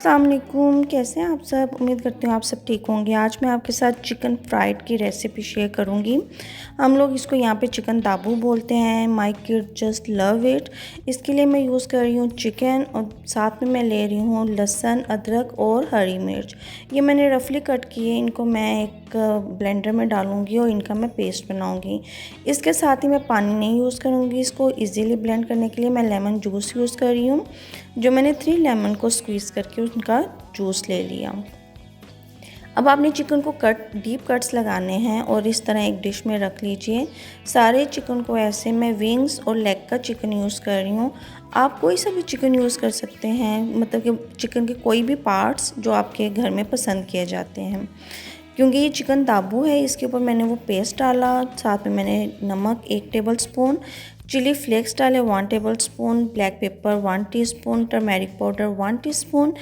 अस्सलाम वालेकुम, कैसे हैं आप सब। उम्मीद करती हूँ आप सब ठीक होंगे। आज मैं आपके साथ चिकन फ्राइड की रेसिपी शेयर करूँगी। हम लोग इसको यहाँ पे चिकन दाबू बोलते हैं। My kid just love it. इसके लिए मैं यूज़ कर रही हूँ चिकन और साथ में मैं ले रही हूँ लहसुन, अदरक और हरी मिर्च। ये मैंने रफली कट किए। इनको मैं एक ब्लेंडर में डालूँगी और इनका मैं पेस्ट बनाऊँगी। इसके साथ ही मैं पानी नहीं यूज़ करूँगी। इसको ईज़िली ब्लेंड करने के लिए मैं लेमन जूस यूज़ कर रही हूँ, जो मैंने 3 लेमन को स्क्वीज़ करके उनका जूस ले लिया। अब आपने चिकन को डीप कट्स लगाने हैं और इस तरह एक डिश में रख लीजिए। सारे चिकन को ऐसे मैं विंग्स और लेग का चिकन यूज़ कर रही हूँ। आप कोई सा भी चिकन यूज़ कर सकते हैं, मतलब कि चिकन के कोई भी पार्ट्स जो आपके घर में पसंद किए जाते हैं। क्योंकि ये चिकन दाबू है, इसके ऊपर मैंने वो पेस्ट डाला। साथ में मैंने नमक 1 टेबलस्पून, चिली फ्लेक्स डाले 1 tablespoon, black pepper 1 teaspoon, turmeric powder 1 teaspoon,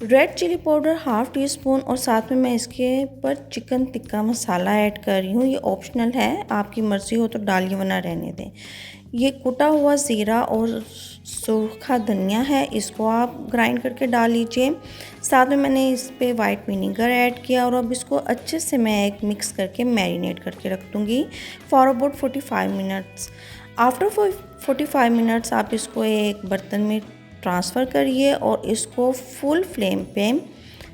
red chilli powder 1/2 teaspoon और साथ में मैं इसके ऊपर चिकन टिक्का मसाला ऐड कर रही हूँ। ये ऑप्शनल है, आपकी मर्ज़ी हो तो डालिए वरना रहने दें। ये कुटा हुआ ज़ीरा और सूखा धनिया है, इसको आप ग्राइंड करके डाल लीजिए। साथ में मैंने इस पे वाइट विनीगर ऐड किया और अब इसको अच्छे से मैं एक मिक्स करके मैरिनेट करके रख दूँगी for about 45 minutes. After 45 minutes आप इसको एक बर्तन में ट्रांसफ़र करिए और इसको फुल फ्लेम पे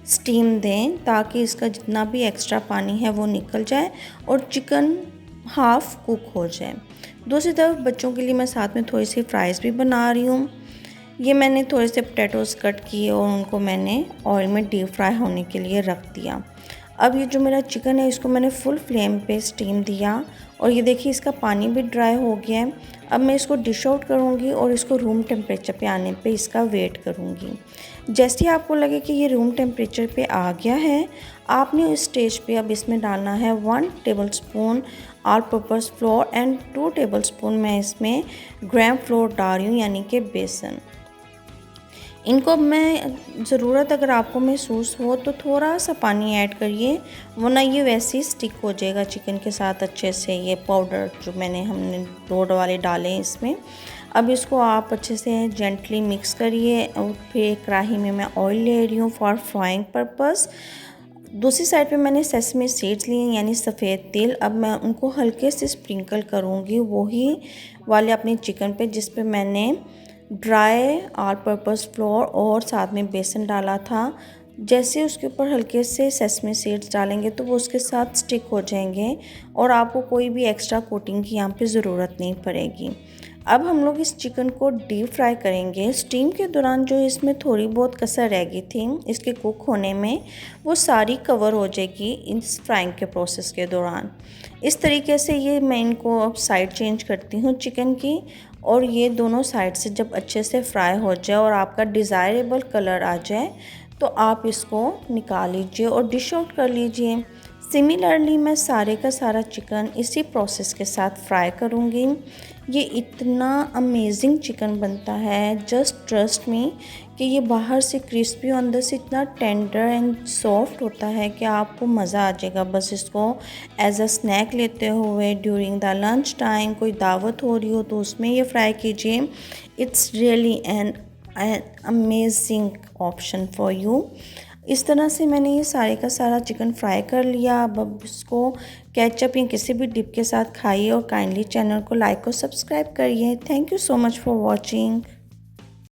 स्टीम दें ताकि इसका जितना भी एक्स्ट्रा पानी है वो निकल जाए और चिकन हाफ़ कुक हो जाए। दूसरी तरफ बच्चों के लिए मैं साथ में थोड़ी सी फ्राइज़ भी बना रही हूँ। ये मैंने थोड़े से पोटैटोज़ कट किए और उनको मैंने ऑयल में डीप फ्राई होने के लिए रख दिया। अब ये जो मेरा चिकन है इसको मैंने फुल फ्लेम पे स्टीम दिया और ये देखिए इसका पानी भी ड्राई हो गया है। अब मैं इसको डिश आउट करूँगी और इसको रूम टेम्परेचर पे आने पे इसका वेट करूँगी। जैसे ही आपको लगे कि ये रूम टेम्परेचर पे आ गया है, आपने इस स्टेज पे अब इसमें डालना है 1 tablespoon all purpose floor and 2 tablespoon मैं इसमें ग्राम फ्लोर डाल रही हूँ, यानी कि बेसन। इनको मैं ज़रूरत अगर आपको महसूस हो तो थोड़ा सा पानी ऐड करिए, वरना ये वैसे ही स्टिक हो जाएगा चिकन के साथ अच्छे से। ये पाउडर जो हमने रोड वाले डाले हैं इसमें। अब इसको आप अच्छे से जेंटली मिक्स करिए और फिर कढ़ाई में मैं ऑयल ले रही हूँ फॉर फ्राइंग पर्पस। दूसरी साइड पे मैंने सेसमी सीड्स लिए यानी सफ़ेद तिल। अब मैं उनको हल्के से स्प्रिंकल करूँगी वही वाले अपने चिकन पे जिस पे मैंने ड्राई ऑल पर्पस फ्लोर और साथ में बेसन डाला था। जैसे उसके ऊपर हल्के से सेसमी सीड्स डालेंगे तो वो उसके साथ स्टिक हो जाएंगे और आपको कोई भी एक्स्ट्रा कोटिंग की यहाँ पे ज़रूरत नहीं पड़ेगी। अब हम लोग इस चिकन को डीप फ्राई करेंगे। स्टीम के दौरान जो इसमें थोड़ी बहुत कसर रह गई थी इसके कुक होने में, वो सारी कवर हो जाएगी इस फ्राइंग के प्रोसेस के दौरान। इस तरीके से ये मैं इनको अब साइड चेंज करती हूँ चिकन की, और ये दोनों साइड से जब अच्छे से फ्राई हो जाए और आपका डिज़ायरेबल कलर आ जाए तो आप इसको निकाल लीजिए और डिश आउट कर लीजिए। सिमिलरली मैं सारे का सारा चिकन इसी प्रोसेस के साथ फ्राई करूँगी। ये इतना अमेजिंग चिकन बनता है, जस्ट ट्रस्ट मी, कि ये बाहर से क्रिस्पी और अंदर से इतना टेंडर एंड सॉफ्ट होता है कि आपको मज़ा आ जाएगा। बस इसको एज अ स्नैक लेते हुए ड्यूरिंग द लंच टाइम कोई दावत हो रही हो तो उसमें ये फ्राई कीजिए। It's really an amazing option for you. इस तरह से मैंने ये सारे का सारा चिकन फ्राई कर लिया। अब इसको केचप या किसी भी डिप के साथ खाइए और काइंडली चैनल को लाइक और सब्सक्राइब करिए। Thank you so much for watching.